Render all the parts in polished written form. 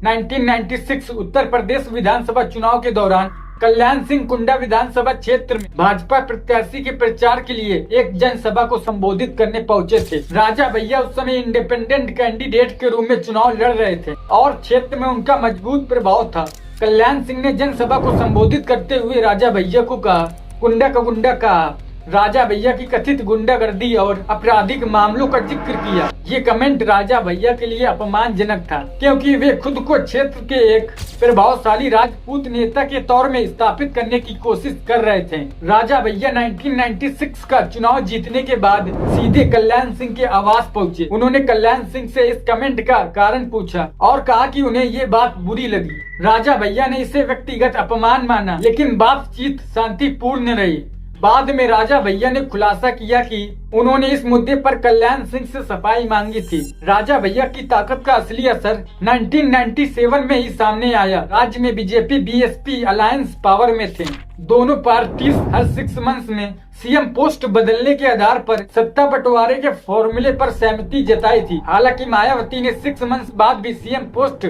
1996 उत्तर प्रदेश विधानसभा चुनाव के दौरान कल्याण सिंह कुंडा विधानसभा क्षेत्र में भाजपा प्रत्याशी के प्रचार के लिए एक जनसभा को संबोधित करने पहुंचे थे। राजा भैया उस समय इंडिपेंडेंट कैंडिडेट के रूप में चुनाव लड़ रहे थे और क्षेत्र में उनका मजबूत प्रभाव था। कल्याण सिंह ने जनसभा को संबोधित करते हुए राजा भैया को कहा, कुंडा का गुंडा कहा। राजा भैया की कथित गुंडागर्दी और आपराधिक मामलों का जिक्र किया। ये कमेंट राजा भैया के लिए अपमानजनक था, क्योंकि वे खुद को क्षेत्र के एक प्रभावशाली राजपूत नेता के तौर में स्थापित करने की कोशिश कर रहे थे। राजा भैया 1996 का चुनाव जीतने के बाद सीधे कल्याण सिंह के आवास पहुंचे। उन्होंने कल्याण सिंह से इस कमेंट का कारण पूछा और कहा कि उन्हें ये बात बुरी लगी। राजा भैया ने इसे व्यक्तिगत अपमान माना, लेकिन बातचीत शांतिपूर्ण रही। बाद में राजा भैया ने खुलासा किया कि उन्होंने इस मुद्दे पर कल्याण सिंह से सफाई मांगी थी। राजा भैया की ताकत का असली असर 1997 में ही सामने आया। राज्य में बीजेपी बीएसपी अलायंस पावर में थे। दोनों पार्टीज हर 6 मंथ्स में सीएम पोस्ट बदलने के आधार पर सत्ता बंटवारे के फॉर्मूले पर सहमति जताई थी। हालांकि मायावती ने 6 मंथ्स बाद भी सीएम पोस्ट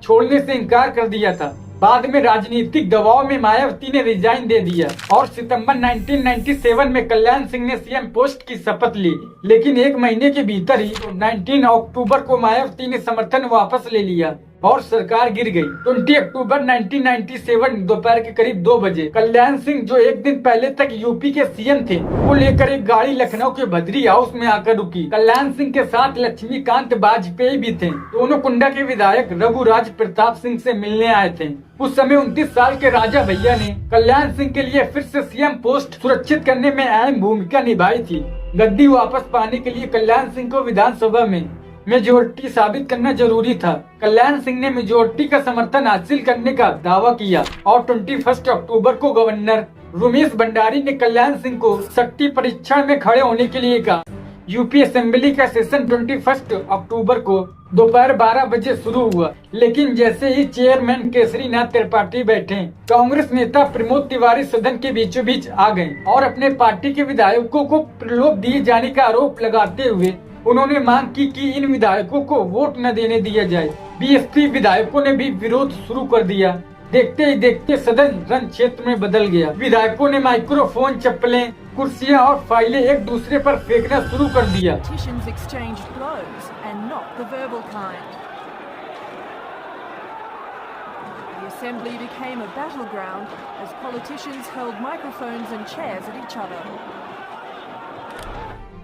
छोड़ने से इनकार कर दिया था। बाद में राजनीतिक दबाव में मायावती ने रिजाइन दे दिया और सितंबर 1997 में कल्याण सिंह ने सीएम पोस्ट की शपथ ली। लेकिन 1 महीने के भीतर ही 19 अक्टूबर को मायावती ने समर्थन वापस ले लिया और सरकार गिर गई। 20 अक्टूबर 1997 दोपहर के करीब 2 बजे कल्याण सिंह, जो एक दिन पहले तक यूपी के सीएम थे, को लेकर एक गाड़ी लखनऊ के भद्री हाउस में आकर रुकी। कल्याण सिंह के साथ लक्ष्मीकांत वाजपेयी भी थे। दोनों कुंडा के विधायक रघुराज प्रताप सिंह से मिलने आए थे। उस समय 29 साल के राजा भैया ने कल्याण सिंह के लिए फिर से सीएम पोस्ट सुरक्षित करने में अहम भूमिका निभाई थी। गद्दी वापस पाने के लिए कल्याण सिंह को विधानसभा में मेजोरिटी साबित करना जरूरी था। कल्याण सिंह ने मेजोरिटी का समर्थन हासिल करने का दावा किया और 21 अक्टूबर को गवर्नर रमेश भंडारी ने कल्याण सिंह को शक्ति परीक्षण में खड़े होने के लिए कहा। यूपी असेंबली का सेशन 21 अक्टूबर को दोपहर 12 बजे शुरू हुआ, लेकिन जैसे ही चेयरमैन केसरीनाथ त्रिपाठी बैठे, कांग्रेस नेता प्रमोद तिवारी सदन के बीचों बीच आ गए और अपने पार्टी के विधायकों को प्रलोभ दिए जाने का आरोप लगाते हुए उन्होंने मांग की कि इन विधायकों को वोट न देने दिया जाए। बीएसपी विधायकों ने भी विरोध शुरू कर दिया। देखते ही देखते सदन रण क्षेत्र में बदल गया। विधायकों ने माइक्रोफोन, चप्पलें, कुर्सियां और फाइलें एक दूसरे पर फेंकना शुरू कर दिया। The assembly became a battleground as politicians hurled microphones and chairs at each other.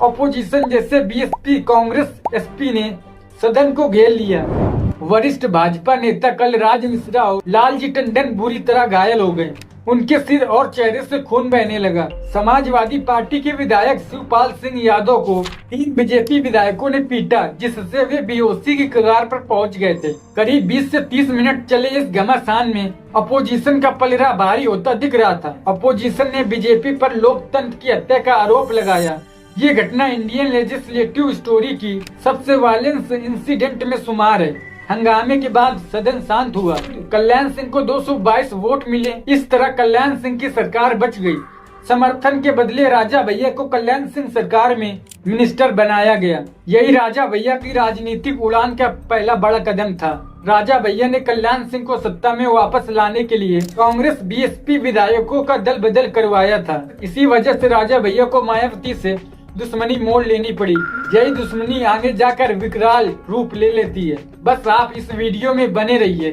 Opposition जैसे बीएसपी, कांग्रेस, एसपी ने सदन को घेर लिया। वरिष्ठ भाजपा नेता कलराज मिश्रा और लालजी टंडन बुरी तरह घायल हो गए। उनके सिर और चेहरे से खून बहने लगा। समाजवादी पार्टी के विधायक शिवपाल सिंह यादव को 3 बीजेपी विधायकों ने पीटा, जिससे वे बेहोशी की कगार पर पहुंच गए थे। करीब 20 से 30 मिनट चले इस घमासान में अपोजिशन का पलड़ा भारी होता दिख रहा था। अपोजिशन ने बीजेपी पर लोकतंत्र की हत्या का आरोप लगाया। ये घटना इंडियन लेजिस्लेटिव स्टोरी की सबसे वायलेंस इंसिडेंट में शुमार है। हंगामे के बाद सदन शांत हुआ। कल्याण सिंह को 222 वोट मिले। इस तरह कल्याण सिंह की सरकार बच गई। समर्थन के बदले राजा भैया को कल्याण सिंह सरकार में मिनिस्टर बनाया गया। यही राजा भैया की राजनीतिक उड़ान का पहला बड़ा कदम था। राजा भैया ने कल्याण सिंह को सत्ता में वापस लाने के लिए कांग्रेस बीएसपी विधायकों का दल बदल करवाया था। इसी वजह से राजा भैया को मायावती से दुश्मनी मोड़ लेनी पड़ी। यही दुश्मनी आगे जाकर विकराल रूप ले लेती है। बस आप इस वीडियो में बने रहिए।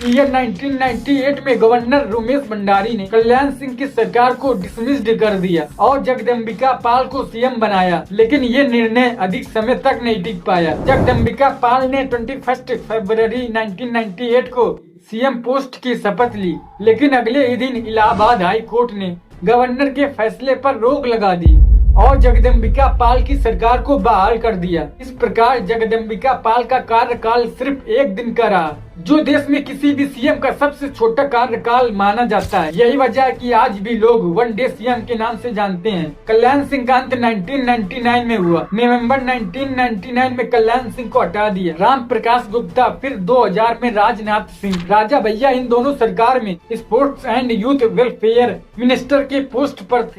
ईयर 1998 में गवर्नर रमेश भंडारी ने कल्याण सिंह की सरकार को डिसमिस्ड कर दिया और जगदम्बिका पाल को सीएम बनाया, लेकिन ये निर्णय अधिक समय तक नहीं टिक पाया। जगदम्बिका पाल ने 21 फरवरी 1998 को सीएम पोस्ट की शपथ ली, लेकिन अगले ही दिन इलाहाबाद हाई कोर्ट ने गवर्नर के फैसले पर रोक लगा दी और जगदम्बिका पाल की सरकार को बहाल कर दिया। इस प्रकार जगदम्बिका पाल का कार्यकाल सिर्फ 1 दिन का रहा, जो देश में किसी भी सीएम का सबसे छोटा कार्यकाल माना जाता है। यही वजह है कि आज भी लोग 1 डे सीएम के नाम से जानते हैं। कल्याण सिंह का अंत 1999 में हुआ। नवंबर 1999 में कल्याण सिंह को हटा दिया। राम प्रकाश गुप्ता, फिर 2000 में राजनाथ सिंह। राजा भैया इन दोनों सरकार में sports and youth welfare minister के पोस्ट पर थे।